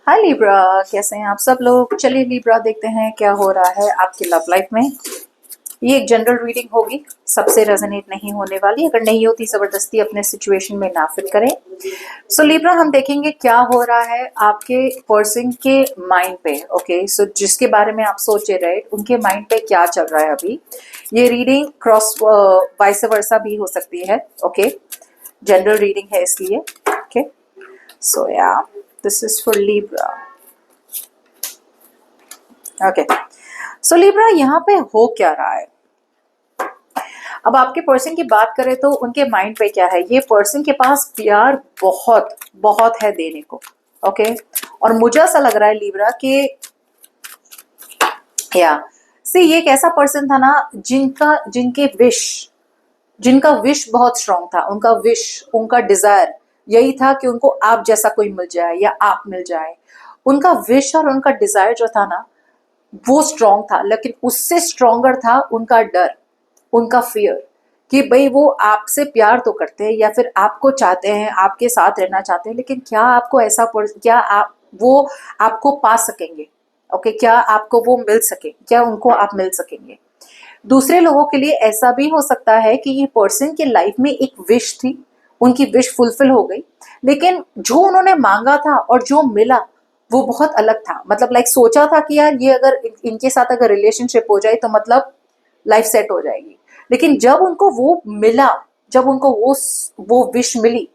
हाय Libra, कैसे हैं आप सब लोग। चलिए लिब्रा देखते हैं क्या हो रहा है आपकी लव लाइफ में। ये एक जनरल रीडिंग होगी, सबसे रेजोनेट नहीं होने वाली। अगर नहीं होती जबरदस्ती अपने सिचुएशन में ना फिट करें। सो लिब्रा हम देखेंगे क्या हो रहा है आपके पर्सन के माइंड पे। ओके, सो जिसके बारे में आप सोचे रहे उनके माइंड पे क्या चल रहा है अभी। ये रीडिंग क्रॉस वाइस वर्सा भी हो सकती है। ओके, जनरल रीडिंग है इसलिए। ओके, सो या this is for Libra. Okay, so Libra यहाँ पे हो क्या रहा है। अब आपके पर्सन की बात करें तो उनके माइंड पे क्या है। ये पर्सन के पास प्यार बहुत बहुत है देने को। ओके, और मुझे ऐसा लग रहा है लिब्रा कि या ये एक ऐसा पर्सन था ना जिनका विश बहुत स्ट्रांग था। उनका विश, उनका डिजायर यही था कि उनको आप जैसा कोई मिल जाए या आप मिल जाए। उनका विश और उनका डिजायर जो था ना वो स्ट्रांग था, लेकिन उससे स्ट्रांगर था उनका डर, उनका फियर कि भाई वो आपसे प्यार तो करते हैं या फिर आपको चाहते हैं, आपके साथ रहना चाहते हैं, लेकिन क्या आपको क्या आप वो आपको पा सकेंगे। ओके, क्या आपको वो मिल सके, क्या उनको आप मिल सकेंगे। दूसरे लोगों के लिए ऐसा भी हो सकता है कि ये पर्सन के लाइफ में एक विश थी, उनकी विश फुलफिल हो गई, लेकिन जो उन्होंने मांगा था और जो मिला वो बहुत अलग था। मतलब लाइक सोचा था कि यार ये अगर इनके साथ अगर रिलेशनशिप हो जाए तो मतलब लाइफ सेट हो जाएगी, लेकिन जब उनको वो मिला, जब उनको वो विश मिली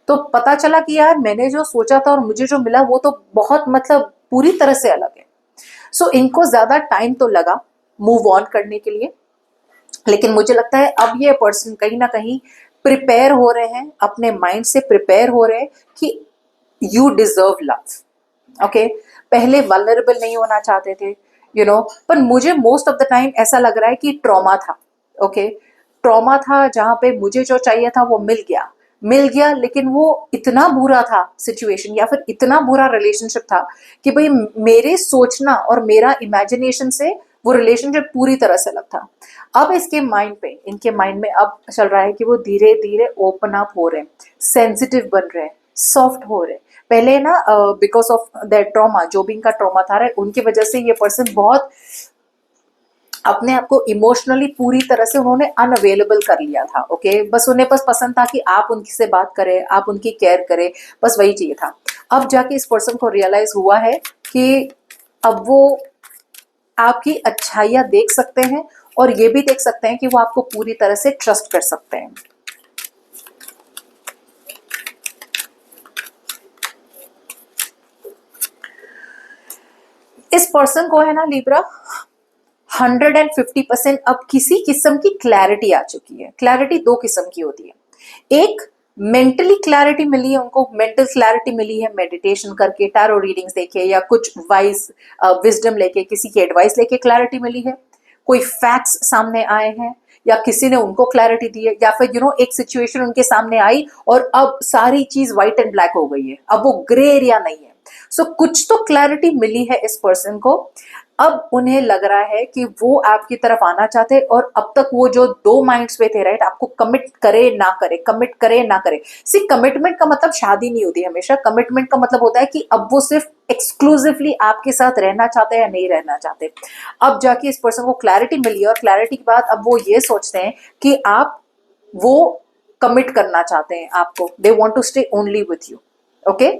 तो पता चला कि यार मैंने जो सोचा था और मुझे जो मिला वो तो बहुत मतलब पूरी तरह से अलग है। सो इनको ज्यादा टाइम तो लगा मूव ऑन करने के लिए, लेकिन मुझे लगता है अब ये पर्सन कहीं ना कहीं प्रिपेयर हो रहे हैं, अपने माइंड से प्रिपेयर हो रहे हैं कि यू डिजर्व लव। ओके, पहले वल्नरेबल नहीं होना चाहते थे पर मुझे मोस्ट ऑफ द टाइम ऐसा लग रहा है कि ट्रॉमा था। ओके, ट्रॉमा था जहां पे मुझे जो चाहिए था वो मिल गया, लेकिन वो इतना बुरा था सिचुएशन या फिर इतना बुरा रिलेशनशिप था कि भाई मेरे सोचना और मेरा इमेजिनेशन से वो रिलेशनशिप पूरी तरह से अलग था। अब इनके माइंड में अब चल रहा है कि वो धीरे धीरे ओपन अप हो रहे हैं, सेंसिटिव बन रहे हैं, सॉफ्ट हो रहे हैं। पहले ना बिकॉज ऑफ दैट ट्रॉमा, जो भी इनका ट्रॉमा था उनकी वजह से ये पर्सन बहुत अपने आप को इमोशनली पूरी तरह से उन्होंने अनअवेलेबल कर लिया था। ओके, बस उन्हें पसंद था कि आप उनकी से बात करें, आप उनकी केयर करें, बस वही चाहिए था। अब जाके इस पर्सन को रियलाइज हुआ है कि अब वो आपकी अच्छाइयां देख सकते हैं और ये भी देख सकते हैं कि वो आपको पूरी तरह से ट्रस्ट कर सकते हैं। इस पर्सन को है ना लिब्रा 150% अब किसी किस्म की क्लैरिटी आ चुकी है। क्लैरिटी दो किस्म की होती है। एक, मेंटली क्लैरिटी मिली है उनको, मेंटल क्लैरिटी मिली है मेडिटेशन करके, टैरो रीडिंग्स देखे या कुछ वाइज विजडम लेके, किसी की एडवाइस लेके क्लैरिटी मिली है। कोई फैक्ट्स सामने आए हैं या किसी ने उनको क्लैरिटी दी है, या फिर एक सिचुएशन उनके सामने आई और अब सारी चीज व्हाइट एंड ब्लैक हो गई है, अब वो ग्रे एरिया नहीं है। सो कुछ तो क्लैरिटी मिली है इस पर्सन को। अब उन्हें लग रहा है कि वो आपकी तरफ आना चाहते हैं, और अब तक वो जो दो माइंड्स पे थे, राइट, आपको कमिट करे ना करे, कमिट करे ना करे। सी, कमिटमेंट का मतलब शादी नहीं होती हमेशा। कमिटमेंट का मतलब होता है कि अब वो सिर्फ एक्सक्लूसिवली आपके साथ रहना चाहते हैं या नहीं रहना चाहते। अब जाके इस पर्सन को क्लैरिटी मिली है, और क्लैरिटी के बाद अब वो ये सोचते हैं कि आप वो कमिट करना चाहते हैं आपको। They want to stay only with you. Okay,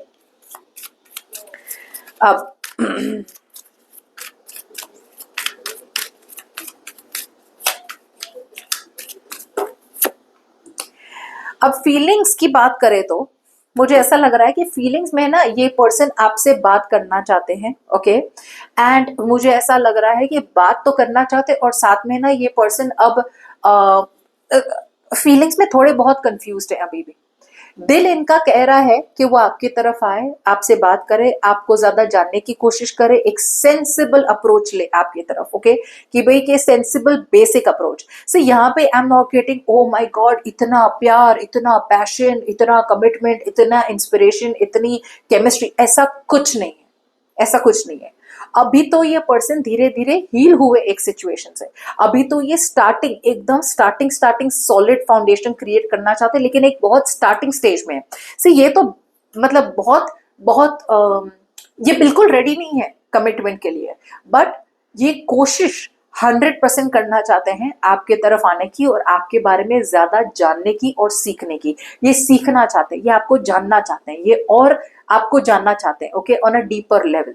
अब अब फीलिंग्स की बात करें तो मुझे ऐसा लग रहा है कि फीलिंग्स में ना ये पर्सन आपसे बात करना चाहते हैं। ओके, एंड मुझे ऐसा लग रहा है कि बात तो करना चाहते, और साथ में ना ये पर्सन अब फीलिंग्स में थोड़े बहुत कंफ्यूज्ड है अभी भी। दिल इनका कह रहा है कि वो आपकी तरफ आए, आपसे बात करे, आपको ज्यादा जानने की कोशिश करे, एक सेंसिबल अप्रोच ले आपकी तरफ। ओके, कि भाई के सेंसिबल बेसिक अप्रोच से यहाँ पे I am not getting oh my God इतना प्यार, इतना पैशन, इतना कमिटमेंट, इतना इंस्पिरेशन, इतनी केमिस्ट्री। ऐसा कुछ नहीं है, ऐसा कुछ नहीं है। अभी तो ये पर्सन धीरे धीरे हील हुए एक सिचुएशन से। अभी तो ये एकदम स्टार्टिंग सॉलिड फाउंडेशन क्रिएट करना चाहते हैं, लेकिन एक बहुत स्टार्टिंग स्टेज में है। ये तो मतलब बहुत बहुत ये बिल्कुल रेडी नहीं है कमिटमेंट के लिए, बट ये कोशिश 100% करना चाहते हैं आपके तरफ आने की और आपके बारे में ज्यादा जानने की और सीखने की। ये सीखना चाहते हैं, ये आपको जानना चाहते हैं, ये और आपको जानना चाहते हैं, okay, on a deeper level.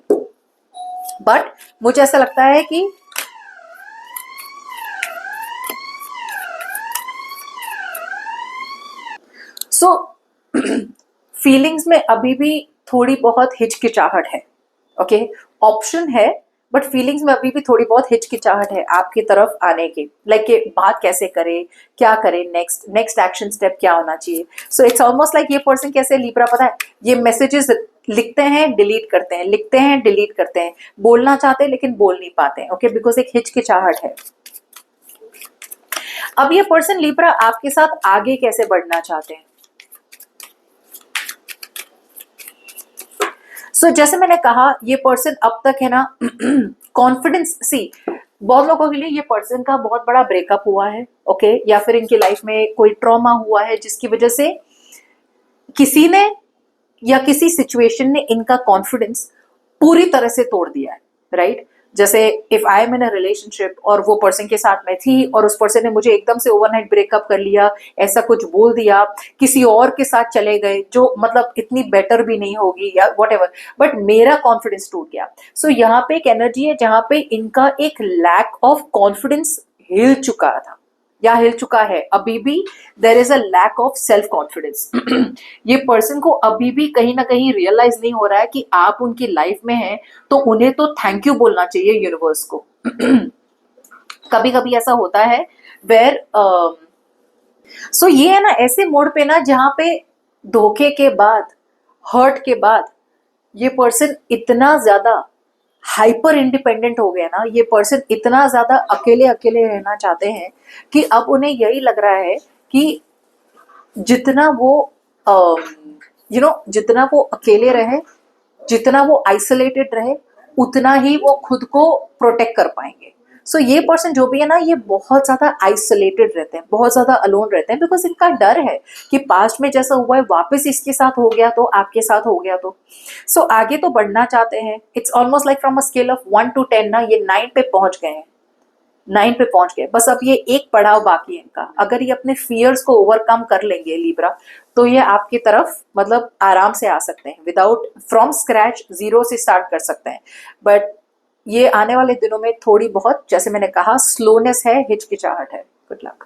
But मुझे ऐसा लगता है कि सो फीलिंग्स में अभी भी थोड़ी बहुत हिचकिचाहट है, ओके, ऑप्शन है, बट फीलिंग्स में अभी भी थोड़ी बहुत हिचकिचाहट है आपकी तरफ आने की, लाइक बात कैसे करे, क्या करे, नेक्स्ट नेक्स्ट एक्शन स्टेप क्या होना चाहिए। सो इट्स ऑलमोस्ट लाइक ये पर्सन कैसे लिब्रा, पता है, ये मैसेजेस लिखते हैं डिलीट करते हैं, लिखते हैं डिलीट करते हैं, बोलना चाहते हैं लेकिन बोल नहीं पाते हैं, ओके, बिकॉज एक हिचकिचाहट है। अब ये पर्सन लिब्रा आपके साथ आगे कैसे बढ़ना चाहते हैं। सो जैसे मैंने कहा, ये पर्सन अब तक है ना कॉन्फिडेंस, सी बहुत लोगों के लिए ये पर्सन का बहुत बड़ा ब्रेकअप हुआ है, ओके, या फिर इनकी लाइफ में कोई ट्रॉमा हुआ है जिसकी वजह से किसी ने या किसी सिचुएशन ने इनका कॉन्फिडेंस पूरी तरह से तोड़ दिया है, राइट। जैसे if I am in a relationship और वो पर्सन के साथ मैं थी और उस पर्सन ने मुझे एकदम से ओवरनाइट ब्रेकअप कर लिया, ऐसा कुछ बोल दिया, किसी और के साथ चले गए जो मतलब इतनी बेटर भी नहीं होगी या वट एवर, बट मेरा कॉन्फिडेंस टूट गया। सो यहाँ पे एक एनर्जी है जहां पे इनका एक लैक ऑफ कॉन्फिडेंस हिल चुका था या हिल चुका है, अभी भी there is a lack of self confidence. ये पर्सन को अभी भी कहीं ना कहीं रियलाइज नहीं हो रहा है कि आप उनकी लाइफ में हैं, तो उन्हें तो थैंक यू बोलना चाहिए यूनिवर्स को। कभी कभी ऐसा होता है वेर सो ये है ना ऐसे मोड पे ना जहां पे धोखे के बाद, हर्ट के बाद ये पर्सन इतना ज्यादा हाइपर इंडिपेंडेंट हो गया ना, ये पर्सन इतना ज्यादा अकेले अकेले रहना चाहते हैं कि अब उन्हें यही लग रहा है कि जितना वो जितना वो अकेले रहे, जितना वो आइसोलेटेड रहे, उतना ही वो खुद को प्रोटेक्ट कर पाएंगे। सो ये पर्सन जो भी है ना, ये बहुत ज्यादा आइसोलेटेड रहते हैं, बहुत ज्यादा अलोन रहते हैं, बिकॉज इनका डर है कि पास्ट में जैसा हुआ है वापस इसके साथ हो गया तो, आपके साथ हो गया तो। सो आगे तो बढ़ना चाहते हैं। It's almost like from a scale of 1 to 10 ना, ये 9 पे पहुंच गए हैं, 9 पे पहुंच गए, बस अब ये एक पड़ाव बाकी है इनका। अगर ये अपने फियर्स को ओवरकम कर लेंगे लिब्रा, तो ये आपकी तरफ मतलब आराम से आ सकते हैं, विदाउट फ्रॉम स्क्रैच, जीरो से स्टार्ट कर सकते हैं। बट ये आने वाले दिनों में थोड़ी बहुत, जैसे मैंने कहा, स्लोनेस है, हिचकिचाहट है। Good luck.